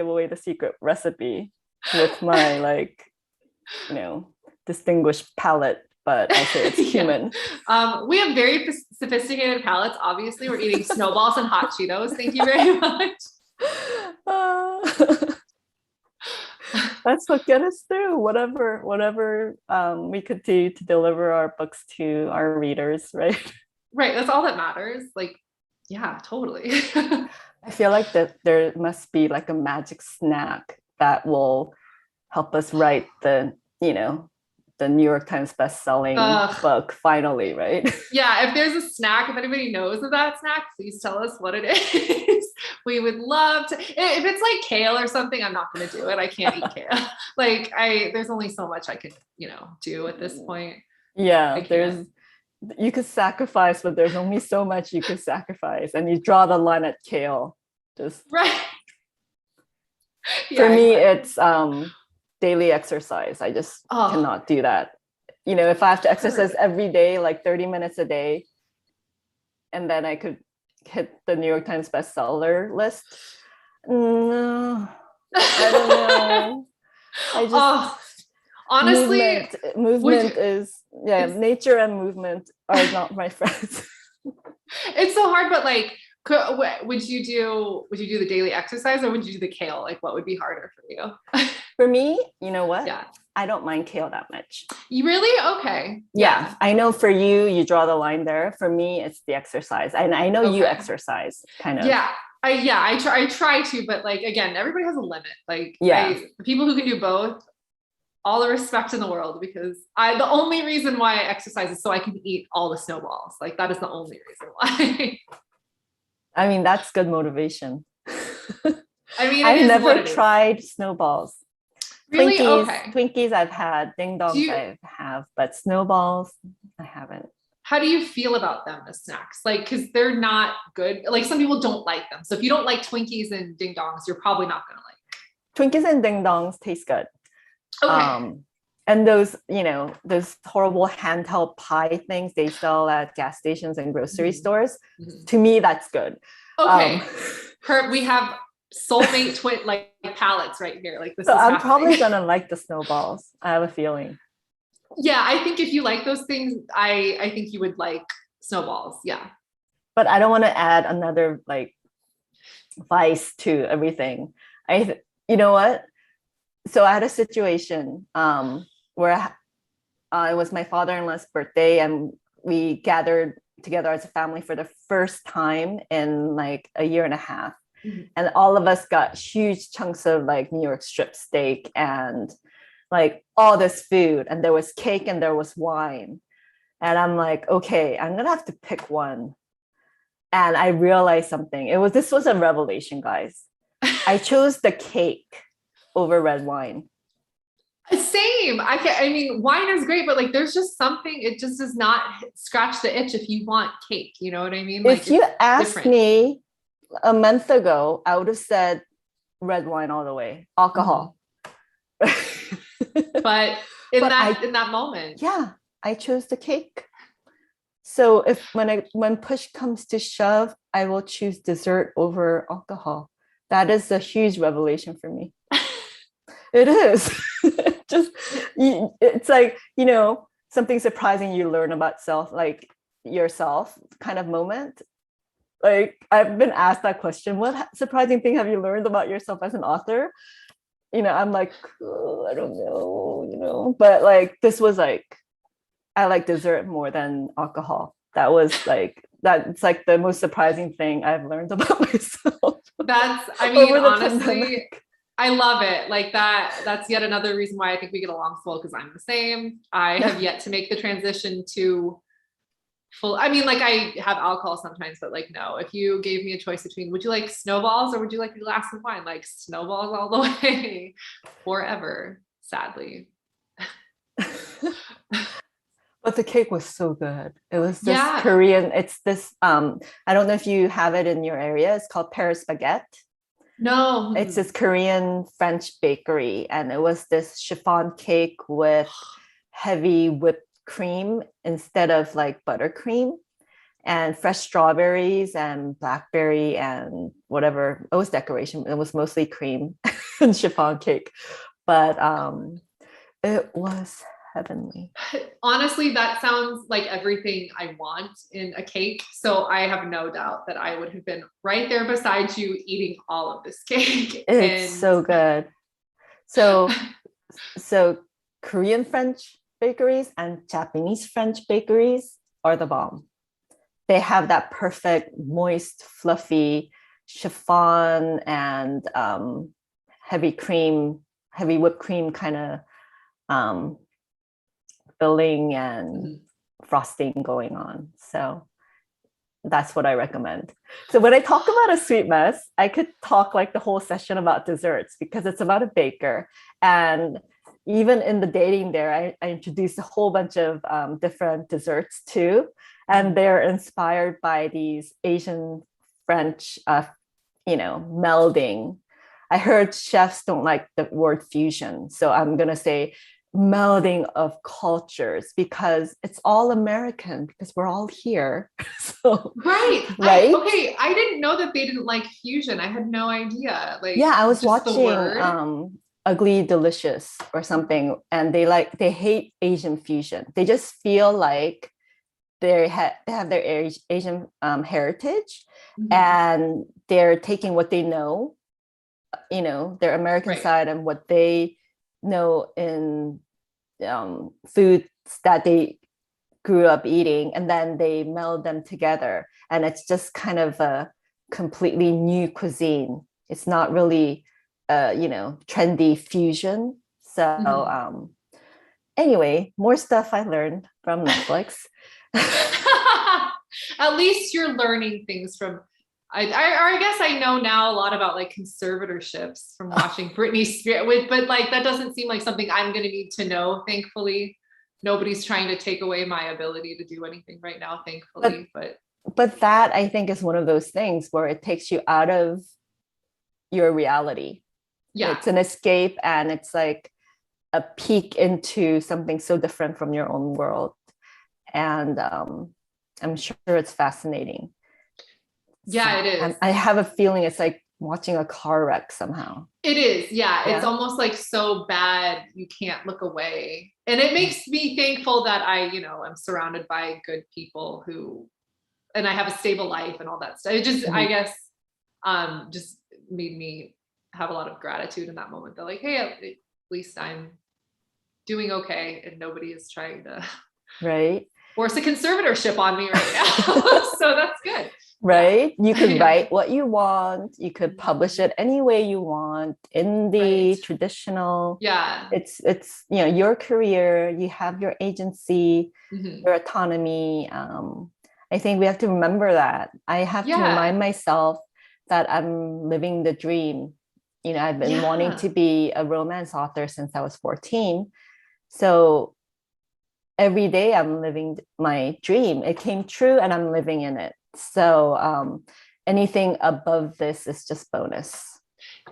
away the secret recipe with my distinguished palate, but I say it's cumin. We have very sophisticated palates. Obviously, we're eating snowballs and hot Cheetos. Thank you very much. That's what get us through whatever we could do to deliver our books to our readers, right? Right. That's all that matters. Like, yeah, totally. I feel like that there must be like a magic snack that will help us write the New York Times best-selling book finally, right? Yeah, if there's a snack, if anybody knows of that snack, please tell us what it is. We would love to. If it's like kale or something, I'm not going to do it. I can't eat kale. Like there's only so much I can, do at this point. Yeah, you could sacrifice, but there's only so much you could sacrifice, and you draw the line at kale. Just right. For me, it's daily exercise. I just cannot do that. If I have to exercise every day, like 30 minutes a day, and then I could hit the New York Times bestseller list. No, I don't know. I just honestly, movement is nature and movement are not my friends. It's so hard, but like, would you do the daily exercise or would you do the kale? Like, what would be harder for you? For me, you know what? Yeah. I don't mind kale that much. You really? Okay. Yeah. I know for you draw the line there. For me, it's the exercise. And I know you exercise kind of. Yeah. I try to, but like, again, everybody has a limit. Like, the people who can do both, all the respect in the world, because the only reason why I exercise is so I can eat all the snowballs. Like, that is the only reason why. I mean, that's good motivation. I mean, I've never tried snowballs. Really? Twinkies I've had, ding dongs I have, but snowballs I haven't. How do you feel about them as snacks? Like, because they're not good. Like, some people don't like them. So if you don't like Twinkies and ding dongs, you're probably not going to like. Twinkies and ding dongs taste good. Okay. And those horrible handheld pie things they sell at gas stations and grocery stores. Mm-hmm. To me, that's good. Okay. We have soulmate twin like palettes right here. Like, this so is I'm happening. Probably gonna like the snowballs. I have a feeling. Yeah, I think if you like those things, I think you would like snowballs. Yeah. But I don't want to add another like vice to everything. You know what? So I had a situation where it was my father-in-law's birthday, and we gathered together as a family for the first time in like a year and a half. Mm-hmm. And all of us got huge chunks of like New York strip steak and like all this food. And there was cake and there was wine. And I'm like, okay, I'm gonna have to pick one. And I realized something. This was a revelation, guys. I chose the cake over red wine. Same. I mean, wine is great, but like, there's just something, it just does not scratch the itch if you want cake. You know what I mean? Like, if you asked me a month ago, I would have said red wine all the way, alcohol. Mm-hmm. But in that moment. Yeah, I chose the cake. So when push comes to shove, I will choose dessert over alcohol. That is a huge revelation for me. It is. It's like, something surprising you learn about self. Like, yourself kind of moment. Like I've been asked that question, what surprising thing have you learned about yourself as an author? I'm like, oh, I don't know, but like this was like, I like dessert more than alcohol. That was like, that's like the most surprising thing I've learned about myself. I mean, honestly, pandemic. I love it. Like that's yet another reason why I think we get along so well, because I'm the same. I have yet to make the transition to full. I mean, like I have alcohol sometimes, but like, no, if you gave me a choice between, would you like snowballs or would you like a glass of wine? Like snowballs all the way forever, sadly. But the cake was so good. It was this Yeah. Korean, it's this, I don't know if you have it in your area. It's called Paris Baguette. No. It's this Korean French bakery. And it was this chiffon cake with heavy whipped cream instead of like buttercream, and fresh strawberries and blackberry and whatever. It was decoration. It was mostly cream and chiffon cake. But it was heavenly. Honestly, that sounds like everything I want in a cake. So I have no doubt that I would have been right there beside you eating all of this cake. It's so good. So Korean French bakeries and Japanese French bakeries are the bomb. They have that perfect, moist, fluffy chiffon and heavy whipped cream kind of filling and frosting going on. So that's what I recommend. So when I talk about a sweet mess, I could talk like the whole session about desserts because it's about a baker. And even in the dating there, I introduced a whole bunch of different desserts too. And they're inspired by these Asian French, melding. I heard chefs don't like the word fusion. So I'm going to say melding of cultures because it's all American because we're all here. So right. Right. I didn't know that they didn't like fusion. I had no idea. Like, yeah, I was watching Ugly Delicious or something, and they hate Asian fusion. They just feel like they have their Asian heritage, and they're taking what they know, their American side and what they know in foods that they grew up eating, and then they meld them together, and it's just kind of a completely new cuisine. It's not really trendy fusion. So anyway, more stuff I learned from Netflix. At least you're learning things from I guess I know now a lot about like conservatorships from watching Britney Spears, but like that doesn't seem like something I'm going to need to know. Thankfully, nobody's trying to take away my ability to do anything right now, thankfully. But that I think is one of those things where it takes you out of your reality. Yeah, it's an escape, and it's like a peek into something so different from your own world, and I'm sure it's fascinating. Yeah, it is. I have a feeling it's like watching a car wreck somehow. It is. Yeah. It's almost like so bad you can't look away. And it makes me thankful that I'm surrounded by good people and I have a stable life and all that stuff. It just, I guess, just made me have a lot of gratitude in that moment. That like, hey, at least I'm doing okay and nobody is trying to force a conservatorship on me right now. So that's good. Right? You could write what you want. You could publish it any way you want in the traditional. Yeah. It's your career. You have your agency, your autonomy. I think we have to remember that. I have to remind myself that I'm living the dream. I've been wanting to be a romance author since I was 14. So every day I'm living my dream. It came true and I'm living in it. So anything above this is just bonus.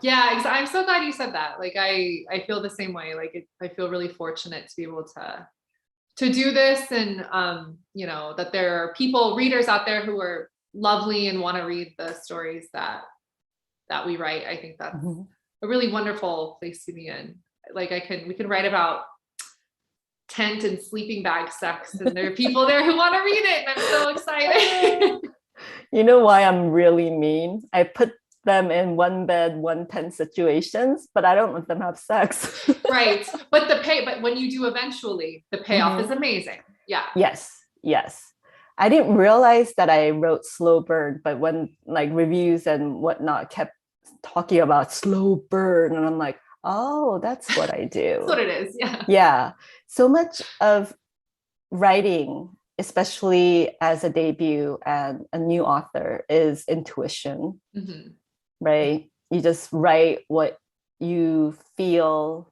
Yeah, I'm so glad you said that. Like I feel the same way. Like I feel really fortunate to be able to do this, and that there are readers out there who are lovely and want to read the stories that we write. I think that's a really wonderful place to be in. Like we can write about tent and sleeping bag sex, and there are people there who want to read it, and I'm so excited. You know why I'm really mean? I put them in one bed, one tent situations, but I don't let them have sex. Right. But when you do eventually, the payoff is amazing. Yeah. Yes. I didn't realize that I wrote slow burn, but when like reviews and whatnot kept talking about slow burn, and I'm like, oh, that's what I do. That's what it is. Yeah. Yeah. So much of writing, especially as a debut and a new author, is intuition, right? You just write what you feel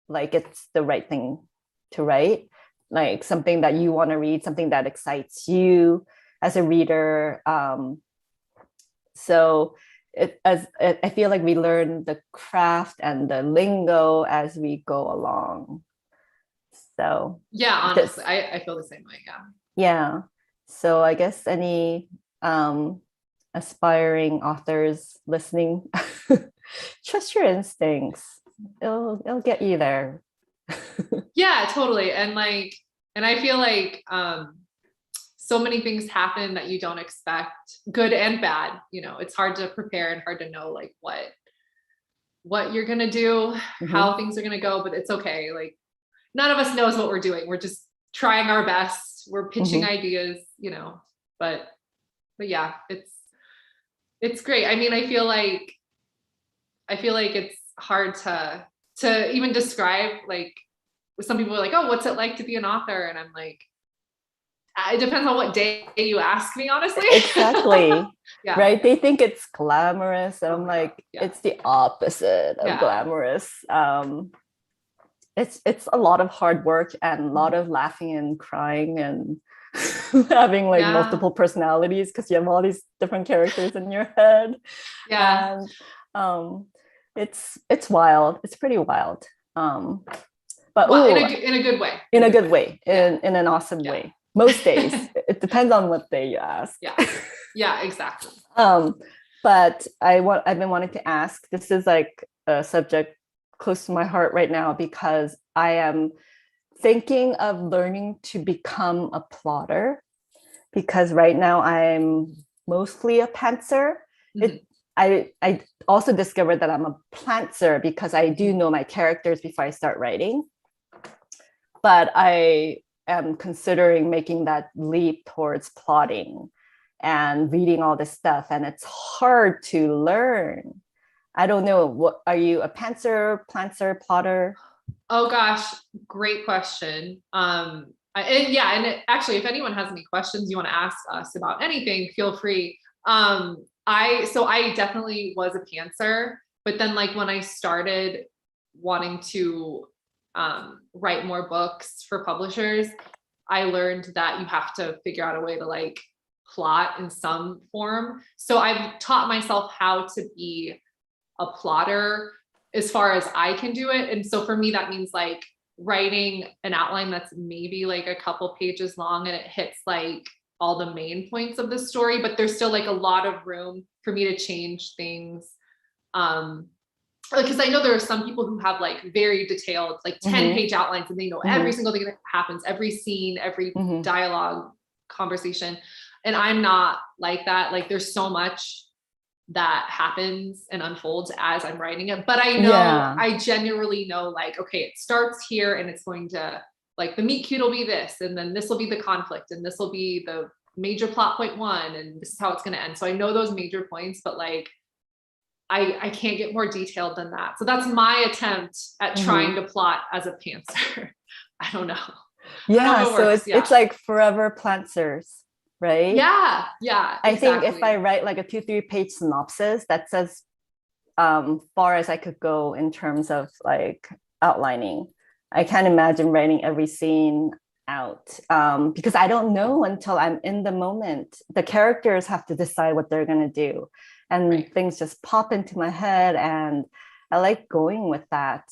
like it's the right thing to write, like something that you want to read, something that excites you as a reader. So I feel like we learn the craft and the lingo as we go along. So yeah, honestly, I feel the same way. Yeah. So I guess any aspiring authors listening, trust your instincts. It'll get you there. Yeah, totally. And I feel like so many things happen that you don't expect, good and bad. It's hard to prepare and hard to know like what you're gonna do, how things are gonna go, but it's okay. Like none of us knows what we're doing. We're just trying our best. We're pitching ideas, but yeah, it's great. I mean, I feel like it's hard to even describe, like some people are like, oh, what's it like to be an author? And I'm like, it depends on what day you ask me, honestly. Exactly. Yeah. Right. They think it's glamorous. And I'm like, yeah. It's the opposite of glamorous. It's a lot of hard work and a lot of laughing and crying and having like multiple personalities because you have all these different characters in your head. Yeah. And it's wild. It's pretty wild. But in a good way. In a good way. In an awesome way. Most days. It depends on what day you ask. Yeah, exactly. But I've been wanting to ask, this is like a subject close to my heart right now because I am thinking of learning to become a plotter, because right now I'm mostly a pantser. I also discovered that I'm a plantser because I do know my characters before I start writing. But I am considering making that leap towards plotting and reading all this stuff, and it's hard to learn. I don't know. What are you, a pantser, plantser, plotter? Oh gosh, great question. And actually, if anyone has any questions you want to ask us about anything, feel free. I definitely was a pantser, but then like when I started wanting to write more books for publishers, I learned that you have to figure out a way to like plot in some form. So I've taught myself how to be a plotter as far as I can do it. And so for me, that means like writing an outline that's maybe like a couple pages long and it hits like all the main points of the story, but there's still like a lot of room for me to change things. Because I know there are some people who have like very detailed, like 10-page outlines, and they know every single thing that happens, every scene, every dialogue, conversation. And I'm not like that. Like there's so much that happens and unfolds as I'm writing it. But I know, I genuinely know like, okay, it starts here and it's going to like the meet cute will be this, and then this will be the conflict, and this will be the major plot point one, and this is how it's going to end. So I know those major points, but like, I can't get more detailed than that. So that's my attempt at trying to plot as a pantser. I don't know. Yeah. So it's like forever plantsers, right? Yeah. I think if I write like a 2-3 page synopsis, that's as far as I could go in terms of like outlining. I can't imagine writing every scene out because I don't know until I'm in the moment. The characters have to decide what they're going to do. And things just pop into my head, and I like going with that.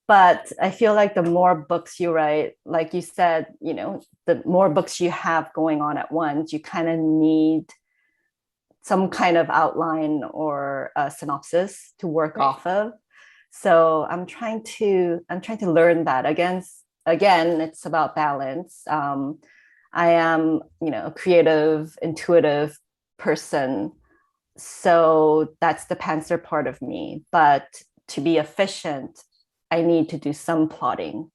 But I feel like the more books you write, like you said, the more books you have going on at once, you kind of need some kind of outline or a synopsis to work off of. So I'm trying to learn that. Again, again, it's about balance. I am, a creative, intuitive person. So that's the Pantser part of me. But to be efficient, I need to do some plotting.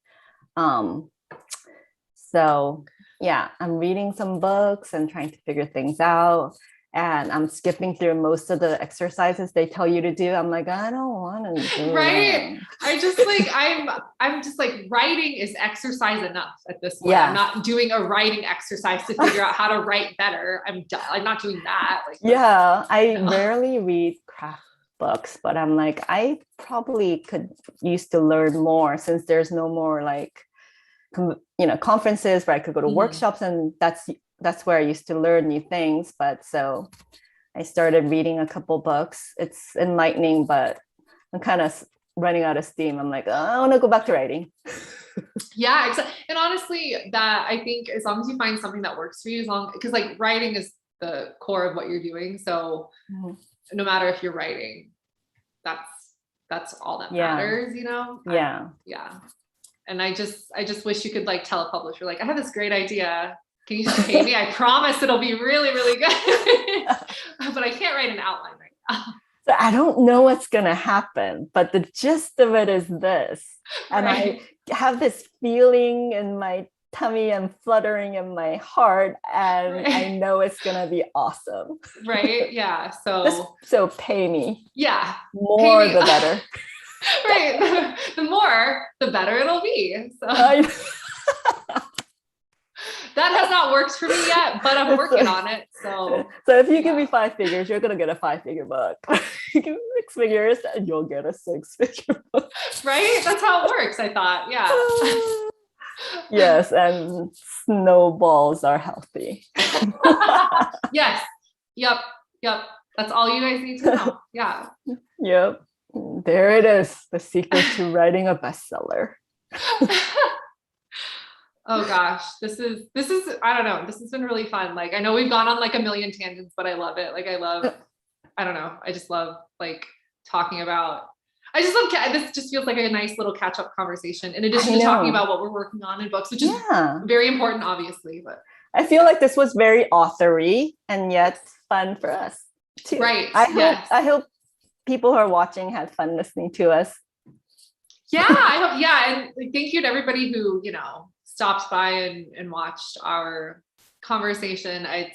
So yeah, I'm reading some books and trying to figure things out. And I'm skipping through most of the exercises they tell you to do. I'm like, I don't want to do Right. that. I just like, I'm just like, writing is exercise enough at this point. Yeah. I'm not doing a writing exercise to figure out how to write better. I'm done. I'm not doing that. Like, Yeah, I rarely read craft books, but I'm like, I probably could use to learn more since there's no more like, conferences where I could go to workshops, and that's where I used to learn new things. But so I started reading a couple books. It's enlightening, but I'm kind of running out of steam. I'm like, oh, I want to go back to writing. Yeah, exactly. And honestly, that I think as long as you find something that works for you, because like writing is the core of what you're doing. So no matter if you're writing, that's all that matters, Yeah. Yeah. And I just wish you could like tell a publisher, like, I have this great idea. Can you just pay me? I promise it'll be really, really good. But I can't write an outline right now. So I don't know what's going to happen, but the gist of it is this. And I have this feeling in my tummy and fluttering in my heart, and I know it's going to be awesome. Right. Yeah. So pay me. Yeah. More the better. Right. The more, the better it'll be. So that has not worked for me yet, but I'm working on it. So if you give me 5 figures, you're going to get a 5-figure book. You give me 6 figures and you'll get a 6-figure book. Right? That's how it works, I thought. Yeah. Yes. And snowballs are healthy. Yes. Yep. That's all you guys need to know. Yeah. Yep. There it is. The secret to writing a bestseller. Oh gosh, this is, I don't know. This has been really fun. Like, I know we've gone on like a million tangents, but I love it. Like, I don't know. I just love like talking about, this just feels like a nice little catch up conversation in addition to talking about what we're working on in books, which is very important, obviously, but I feel like this was very authory and yet fun for us too. Right. I hope people who are watching had fun listening to us. Yeah, I hope. Yeah. And thank you to everybody who, stopped by and watched our conversation. I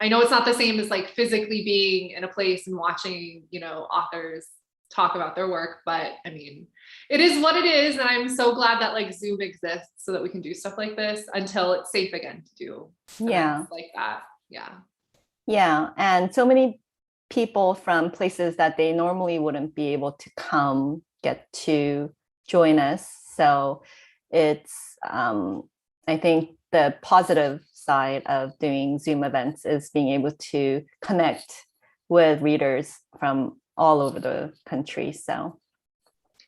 know it's not the same as like physically being in a place and watching, authors talk about their work, but I mean, it is what it is. And I'm so glad that like Zoom exists so that we can do stuff like this until it's safe again to do events like that. Yeah. Yeah. And so many people from places that they normally wouldn't be able to come get to join us. So it's, I think the positive side of doing Zoom events is being able to connect with readers from all over the country. So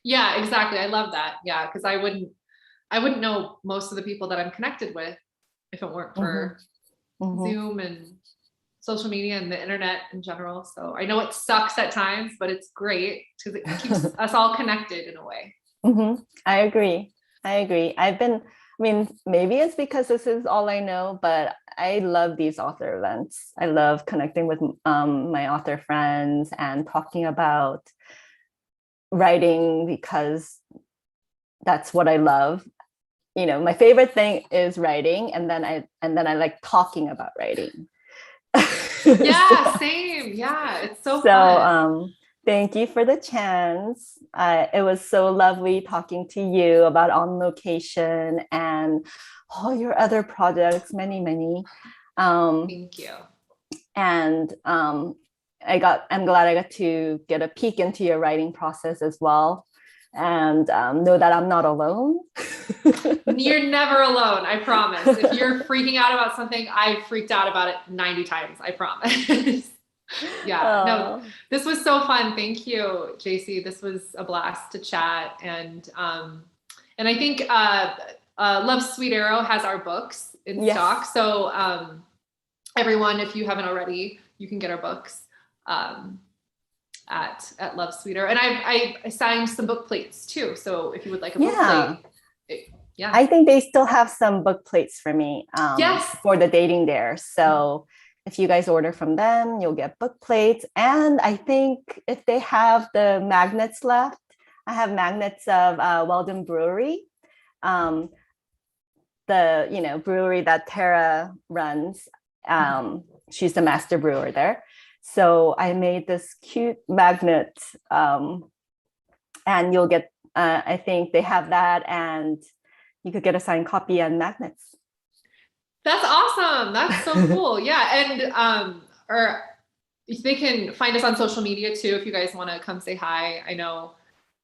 yeah, exactly. I love that. Yeah. Cause I wouldn't know most of the people that I'm connected with if it weren't for Zoom and social media and the internet in general. So I know it sucks at times, but it's great because it keeps us all connected in a way. I agree. Maybe it's because this is all I know, but I love these author events. I love connecting with my author friends and talking about writing because that's what I love. My favorite thing is writing, and then I like talking about writing. Yeah, same. Yeah, it's so fun. Thank you for the chance. It was so lovely talking to you about On Location and all your other projects, many. Thank you. And I'm glad I got to get a peek into your writing process as well, and know that I'm not alone. You're never alone, I promise. If you're freaking out about something, I've freaked out about it 90 times, I promise. Yeah, no, this was so fun. Thank you, Jayci. This was a blast to chat. And I think Love Sweet Arrow has our books in stock. So everyone, if you haven't already, you can get our books at Love Sweet Arrow. And I signed some book plates too. So if you would like a book plate, Yeah. I think they still have some book plates for me Yes. for the dating there. So if you guys order from them, you'll get book plates. And I think if they have the magnets left, I have magnets of Weldon Brewery, the brewery that Tara runs. She's the master brewer there. So I made this cute magnet, and you'll get. I think they have that, and you could get a signed copy and magnets. That's awesome. That's so cool. Yeah. And or they can find us on social media too if you guys want to come say hi. I know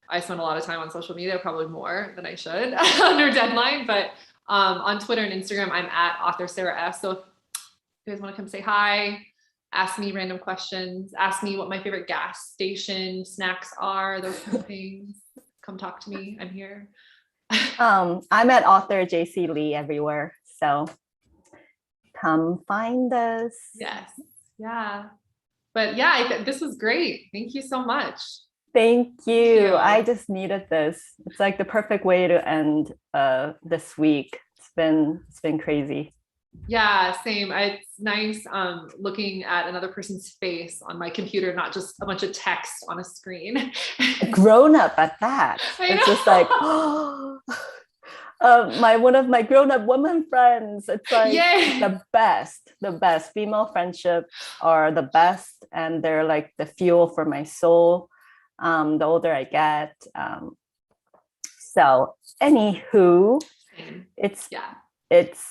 I spend a lot of time on social media, probably more than I should under deadline, but on Twitter and Instagram, I'm at author Sarah F. So if you guys want to come say hi, ask me random questions, ask me what my favorite gas station snacks are, those kind of things, come talk to me. I'm here. I'm at author Jayci Lee everywhere. So come find us. Yes. Yeah. But yeah, this was great. Thank you so much. Thank you. you. I just needed this. It's like the perfect way to end this week. It's been crazy. Yeah, same. It's nice looking at another person's face on my computer, not just a bunch of text on a screen. Grown up at that. It's just like, one of my grown-up woman friends. It's like Yay. the best female friendships are the best, and they're like the fuel for my soul. The older I get. So anywho, it's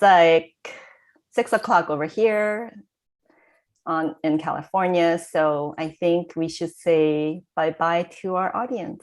like 6:00 over here in California. So I think we should say bye-bye to our audience.